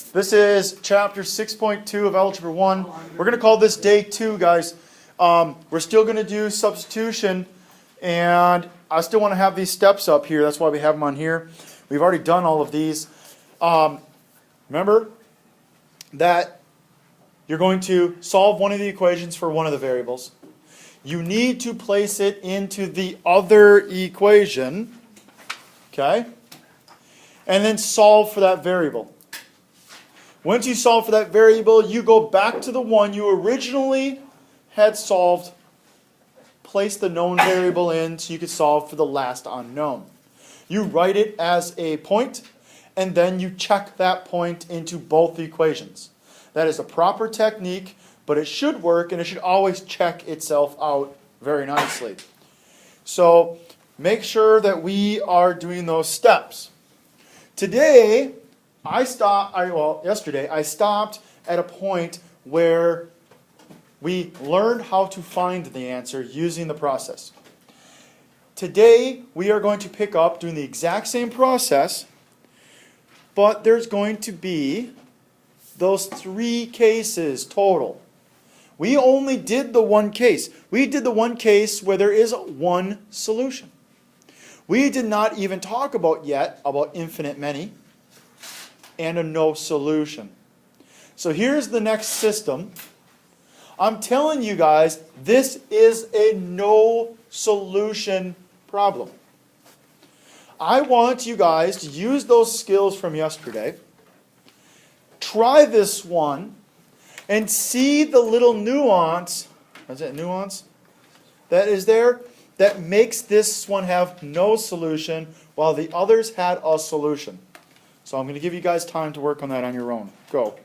This is chapter 6.2 of Algebra 1. We're going to call this day 2, guys. We're still going to do substitution, and I still want to have these steps up here. That's why we have them on here. We've already done all of these. Remember that you're going to solve one of the equations for one of the variables. You need to place it into the other equation, okay? And then solve for that variable. Once you solve for that variable, you go back to the one you originally had solved, place the known variable in so you could solve for the last unknown. You write it as a point, and then you check that point into both the equations. That is a proper technique, but it should work, and it should always check itself out very nicely. So make sure that we are doing those steps. Today, yesterday, I stopped at a point where we learned how to find the answer using the process. Today, we are going to pick up doing the exact same process, but there's going to be those 3 cases total. We only did the one case. We did the one case where there is one solution. We did not even talk about infinite many and a no solution. So here's the next system. I'm telling you guys, this is a no solution problem. I want you guys to use those skills from yesterday. Try this one and see the little nuance. Is it nuance? That is there. That makes this one have no solution while the others had a solution. So I'm going to give you guys time to work on that on your own. Go.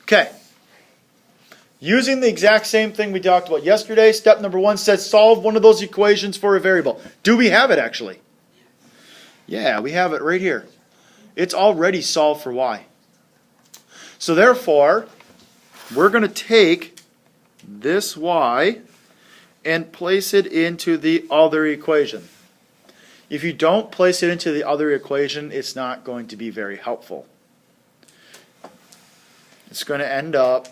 Okay. Using the exact same thing we talked about yesterday, step number 1 says solve one of those equations for a variable. Do we have it actually? Yeah, we have it right here. It's already solved for y. So therefore, we're going to take this y and place it into the other equation. If you don't place it into the other equation, it's not going to be very helpful. It's going to end up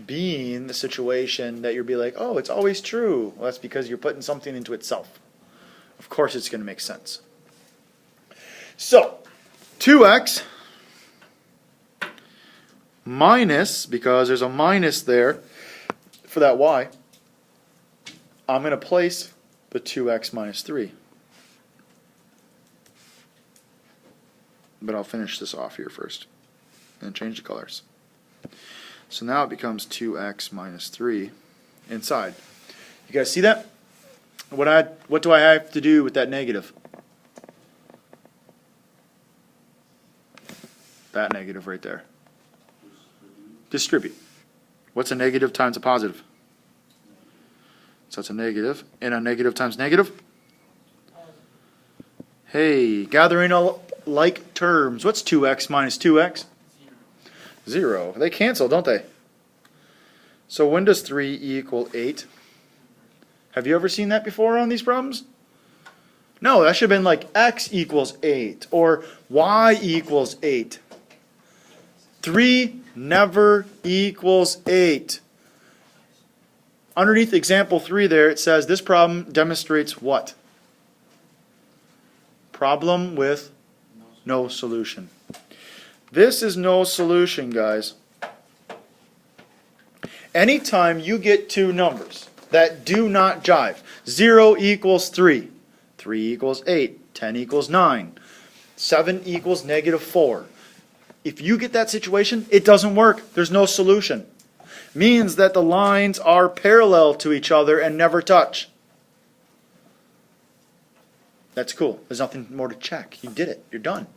being the situation that you'll be like, oh, it's always true. Well, that's because you're putting something into itself. Of course it's going to make sense. So, 2x minus, because there's a minus there for that y, I'm going to place the 2x minus 3. But I'll finish this off here first and change the colors. So now it becomes 2x minus 3 inside. You guys see that? What do I have to do with that negative? That negative right there. Distribute. What's a negative times a positive? So that's a negative. And a negative times negative? Hey, gathering all like terms. What's 2x minus 2x? 0. They cancel, don't they? So when does 3 equal 8? Have you ever seen that before on these problems? No, that should have been like x equals 8 or y equals 8. 3 never equals 8. Underneath example 3 there, it says this problem demonstrates what? Problem with no solution. This is no solution, guys. Anytime you get 2 numbers that do not jive, 0 equals 3, 3 equals 8, 10 equals 9, 7 equals negative 4. If you get that situation, it doesn't work. There's no solution. Means that the lines are parallel to each other and never touch. That's cool. There's nothing more to check. You did it. You're done.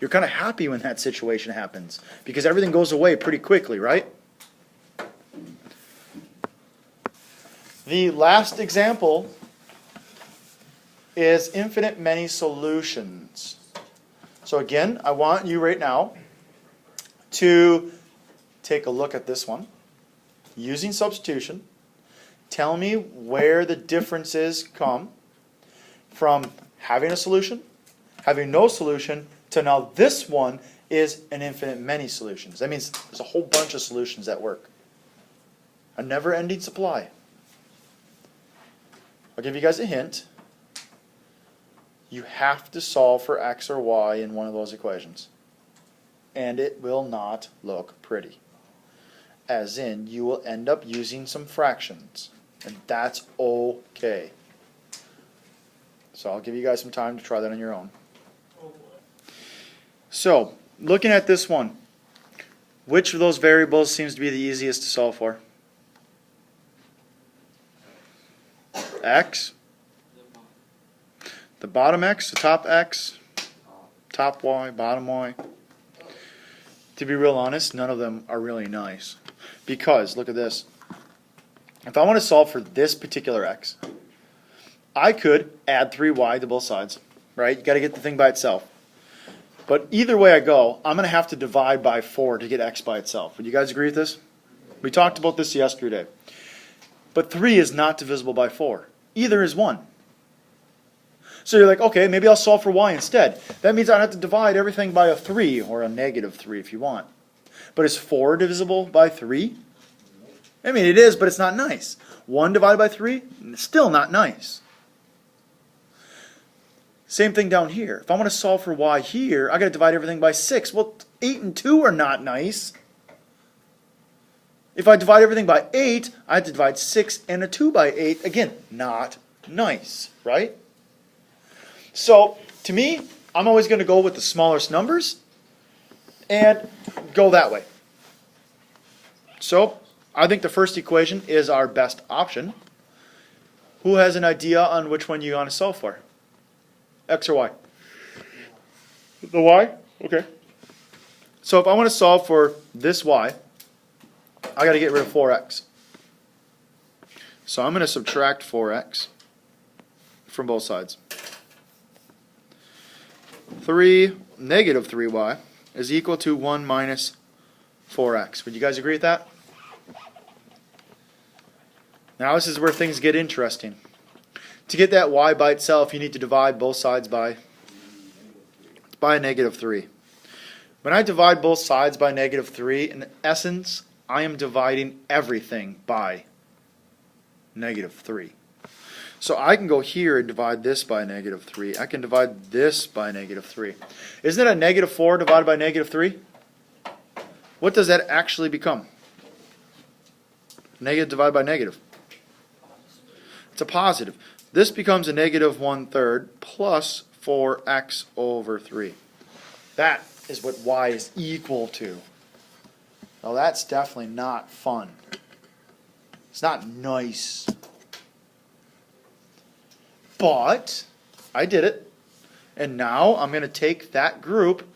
You're kind of happy when that situation happens because everything goes away pretty quickly, right? The last example is infinite many solutions. So again, I want you right now to take a look at this one. Using substitution, tell me where the differences come from having a solution, having no solution, to now this one is an infinite many solutions. That means there's a whole bunch of solutions that work. A never-ending supply. I'll give you guys a hint. You have to solve for x or y in one of those equations. And it will not look pretty. As in, you will end up using some fractions. And that's okay. So I'll give you guys some time to try that on your own. So, looking at this one, which of those variables seems to be the easiest to solve for? X? The bottom x, the top x, top y, bottom y. To be real honest, none of them are really nice. Because, look at this. If I want to solve for this particular x, I could add 3y to both sides, right? You got to get the thing by itself. But either way I go, I'm going to have to divide by 4 to get x by itself. Would you guys agree with this? We talked about this yesterday. But 3 is not divisible by 4. Either is 1. So you're like, okay, maybe I'll solve for y instead. That means I have to divide everything by a 3, or a negative 3 if you want. But is 4 divisible by 3? I mean, it is, but it's not nice. 1 divided by 3? Still not nice. Same thing down here. If I want to solve for y here, I got to divide everything by 6. Well, 8 and 2 are not nice. If I divide everything by 8, I have to divide 6 and a 2 by 8. Again, not nice, right? So, to me, I'm always going to go with the smallest numbers and go that way. So, I think the first equation is our best option. Who has an idea on which one you want to solve for? X or y? The y? Okay. So if I want to solve for this y, I got to get rid of 4x. So I'm going to subtract 4x from both sides. Negative 3y is equal to 1 minus 4x. Would you guys agree with that? Now this is where things get interesting. To get that y by itself, you need to divide both sides by a negative 3. When I divide both sides by negative 3, in essence, I am dividing everything by negative 3. So I can go here and divide this by negative 3. I can divide this by negative 3. Isn't it a negative 4 divided by negative 3? What does that actually become? Negative divided by negative. It's a positive. This becomes a negative 1/3 plus 4x over 3. That is what y is equal to. Now that's definitely not fun. It's not nice. But I did it. And now I'm going to take that group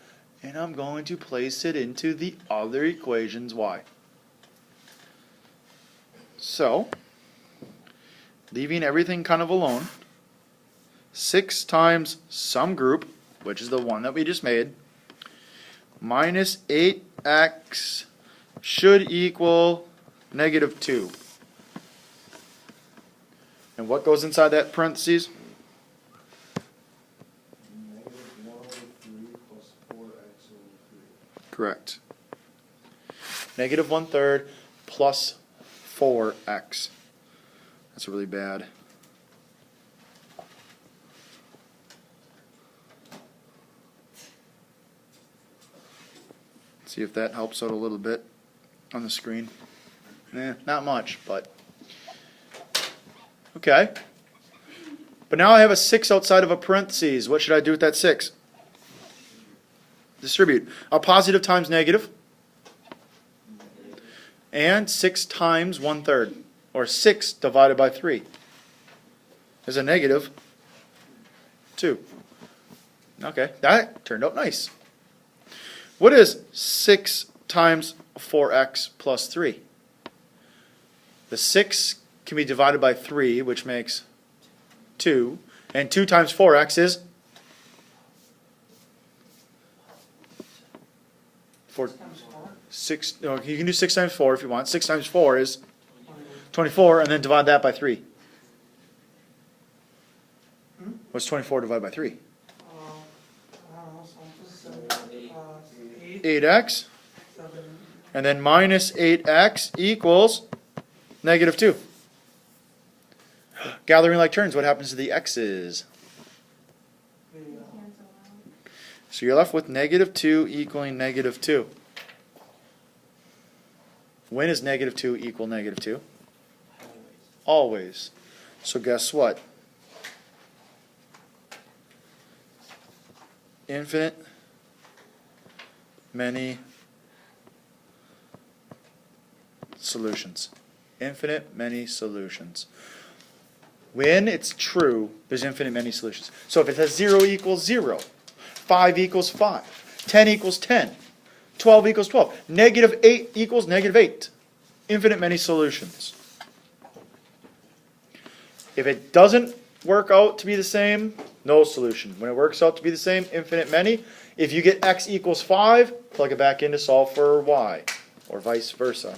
and I'm going to place it into the other equation's y. So, leaving everything kind of alone, 6 times some group, which is the one that we just made, minus 8x should equal negative 2. And what goes inside that parentheses? Negative 1 over 3 plus 4x over 3. Correct. Negative 1/3 plus 4x. That's really bad. See if that helps out a little bit on the screen. Not much, but okay. But now I have a 6 outside of a parentheses. What should I do with that 6? Distribute. A positive times negative. And 6 times 1/3. Or 6 divided by 3 is a negative 2. Okay, that turned out nice. What is 6 times 4x plus 3? The 6 can be divided by 3, which makes 2. And 2 times 4x is 4. 6. No, you can do 6 times 4 if you want. 6 times 4 is 24, and then divide that by 3. What's 24 divided by 3? I don't know, something 8, 8x. 7, And then minus 8x equals negative 2. Gathering like terms, what happens to the x's? the, So you're left with negative 2 equaling negative 2. When is negative 2 equal negative 2? Always. So guess what? Infinite many solutions. Infinite many solutions. When it's true, there's infinite many solutions. So if it says 0 equals 0, 5 equals 5, 10 equals 10, 12 equals 12, negative 8 equals negative 8. Infinite many solutions. If it doesn't work out to be the same, no solution. When it works out to be the same, infinite many. If you get x equals 5, plug it back in to solve for y, or vice versa.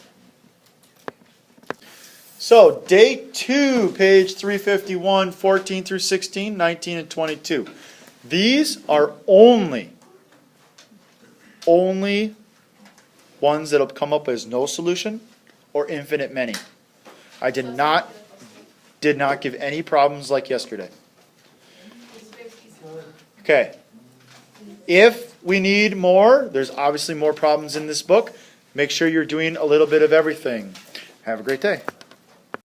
So, day 2, page 351, 14 through 16, 19 and 22. These are only ones that'll come up as no solution or infinite many. I did not give any problems like yesterday. Okay. If we need more, there's obviously more problems in this book. Make sure you're doing a little bit of everything. Have a great day.